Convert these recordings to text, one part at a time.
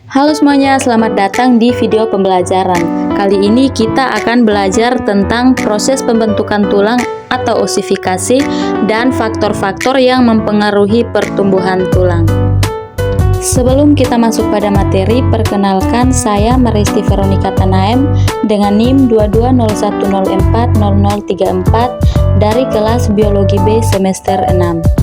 Halo semuanya, selamat datang di video pembelajaran. Kali ini kita akan belajar tentang proses pembentukan tulang atau osifikasi dan faktor-faktor yang mempengaruhi pertumbuhan tulang. Sebelum kita masuk pada materi, perkenalkan saya Maristi Veronica Tanaem dengan NIM 2201040034 dari kelas Biologi B semester 6.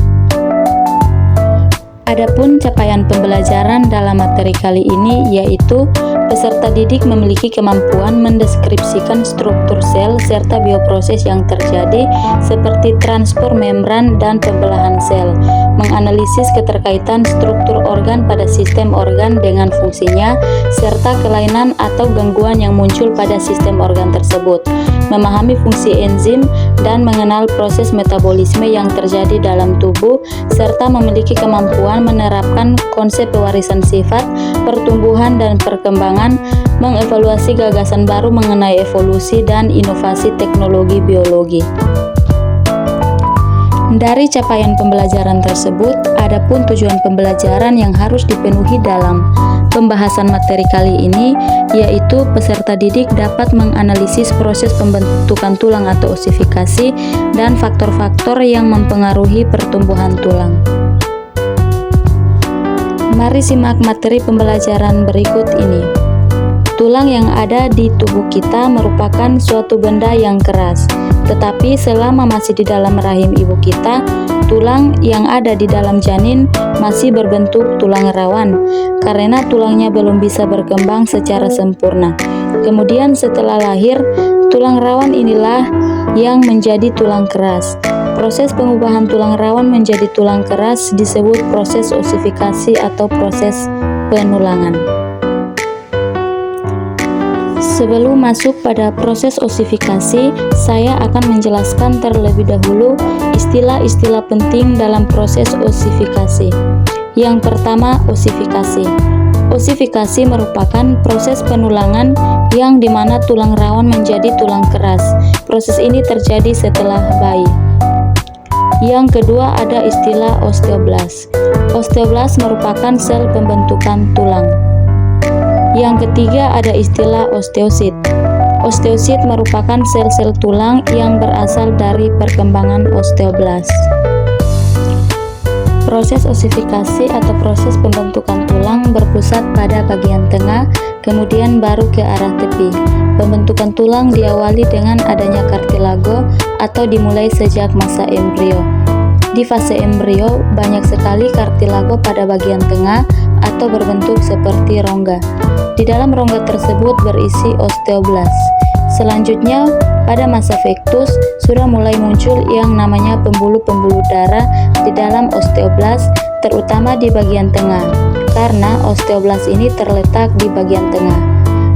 Adapun capaian pembelajaran dalam materi kali ini yaitu peserta didik memiliki kemampuan mendeskripsikan struktur sel serta bioproses yang terjadi seperti transport membran dan pembelahan sel, menganalisis keterkaitan struktur organ pada sistem organ dengan fungsinya, serta kelainan atau gangguan yang muncul pada sistem organ tersebut, memahami fungsi enzim dan mengenal proses metabolisme yang terjadi dalam tubuh, serta memiliki kemampuan menerapkan konsep pewarisan sifat, pertumbuhan dan perkembangan, mengevaluasi gagasan baru mengenai evolusi dan inovasi teknologi biologi. Dari capaian pembelajaran tersebut, adapun tujuan pembelajaran yang harus dipenuhi dalam pembahasan materi kali ini, yaitu peserta didik dapat menganalisis proses pembentukan tulang atau osifikasi dan faktor-faktor yang mempengaruhi pertumbuhan tulang. Mari simak materi pembelajaran berikut ini. Tulang yang ada di tubuh kita merupakan suatu benda yang keras, tetapi selama masih di dalam rahim ibu kita, tulang yang ada di dalam janin masih berbentuk tulang rawan, karena tulangnya belum bisa berkembang secara sempurna. Kemudian setelah lahir, tulang rawan inilah yang menjadi tulang keras. Proses pengubahan tulang rawan menjadi tulang keras disebut proses osifikasi atau proses penulangan. Sebelum masuk pada proses osifikasi, saya akan menjelaskan terlebih dahulu istilah-istilah penting dalam proses osifikasi. Yang pertama, osifikasi. Osifikasi merupakan proses penulangan yang dimana tulang rawan menjadi tulang keras. Proses ini terjadi setelah bayi. Yang kedua ada istilah osteoblas. Osteoblas merupakan sel pembentukan tulang. Yang ketiga ada istilah osteosit. Osteosit merupakan sel-sel tulang yang berasal dari perkembangan osteoblas. Proses osifikasi atau proses pembentukan tulang berpusat pada bagian tengah, kemudian baru ke arah tepi. Pembentukan tulang diawali dengan adanya kartilago atau dimulai sejak masa embrio. Di fase embrio, banyak sekali kartilago pada bagian tengah atau berbentuk seperti rongga. Di dalam rongga tersebut berisi osteoblas. Selanjutnya, pada masa fektus sudah mulai muncul yang namanya pembuluh-pembuluh darah di dalam osteoblas, terutama di bagian tengah, karena osteoblas ini terletak di bagian tengah.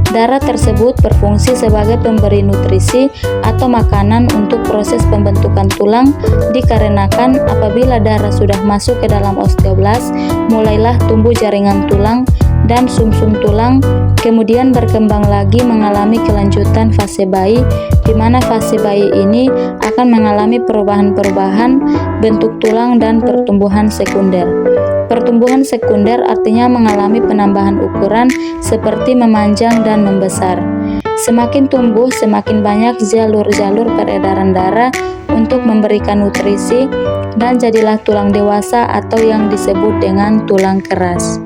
Darah tersebut berfungsi sebagai pemberi nutrisi atau makanan untuk proses pembentukan tulang, dikarenakan apabila darah sudah masuk ke dalam osteoblas, mulailah tumbuh jaringan tulang dan sumsum tulang, kemudian berkembang lagi mengalami kelanjutan fase bayi, di mana fase bayi ini akan mengalami perubahan-perubahan bentuk tulang dan pertumbuhan sekunder. Pertumbuhan sekunder artinya mengalami penambahan ukuran seperti memanjang dan membesar. Semakin tumbuh, semakin banyak jalur-jalur peredaran darah untuk memberikan nutrisi dan jadilah tulang dewasa atau yang disebut dengan tulang keras.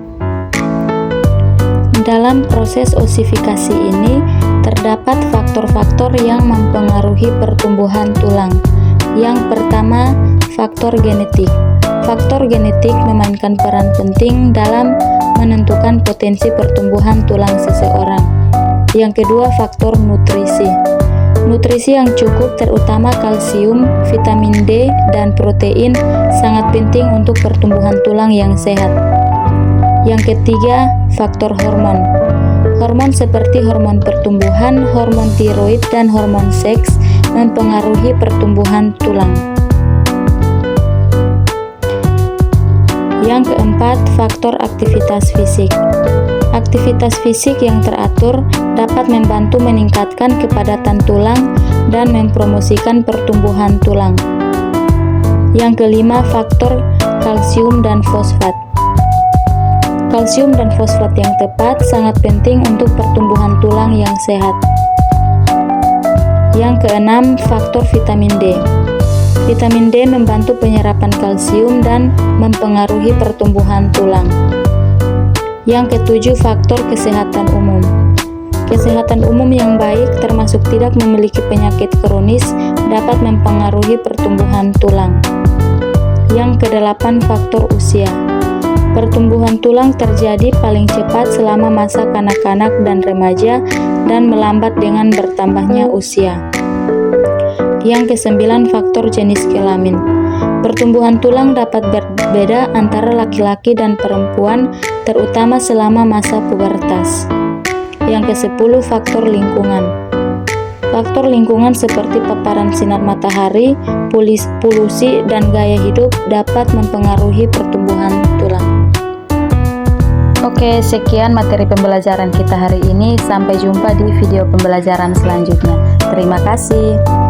Dalam proses osifikasi ini terdapat faktor-faktor yang mempengaruhi pertumbuhan tulang. Yang pertama, faktor genetik. Faktor genetik memainkan peran penting dalam menentukan potensi pertumbuhan tulang seseorang. Yang kedua, faktor nutrisi. Nutrisi yang cukup terutama kalsium, vitamin D, dan protein sangat penting untuk pertumbuhan tulang yang sehat. Yang ketiga, faktor hormon. Hormon seperti hormon pertumbuhan, hormon tiroid, dan hormon seks mempengaruhi pertumbuhan tulang. Yang keempat, faktor aktivitas fisik. Aktivitas fisik yang teratur dapat membantu meningkatkan kepadatan tulang dan mempromosikan pertumbuhan tulang. Yang kelima, faktor kalsium dan fosfat. Kalsium dan fosfat yang tepat sangat penting untuk pertumbuhan tulang yang sehat. Yang keenam, faktor vitamin D. Vitamin D membantu penyerapan kalsium dan mempengaruhi pertumbuhan tulang. Yang ketujuh, faktor kesehatan umum. Kesehatan umum yang baik, termasuk tidak memiliki penyakit kronis, dapat mempengaruhi pertumbuhan tulang. Yang kedelapan, faktor usia. Pertumbuhan tulang terjadi paling cepat selama masa kanak-kanak dan remaja dan melambat dengan bertambahnya usia. Yang kesembilan, faktor jenis kelamin. Pertumbuhan tulang dapat berbeda antara laki-laki dan perempuan, terutama selama masa pubertas. Yang kesepuluh, faktor lingkungan. Faktor lingkungan seperti paparan sinar matahari, polusi, dan gaya hidup dapat mempengaruhi pertumbuhan tulang. Oke, sekian materi pembelajaran kita hari ini. Sampai jumpa di video pembelajaran selanjutnya. Terima kasih.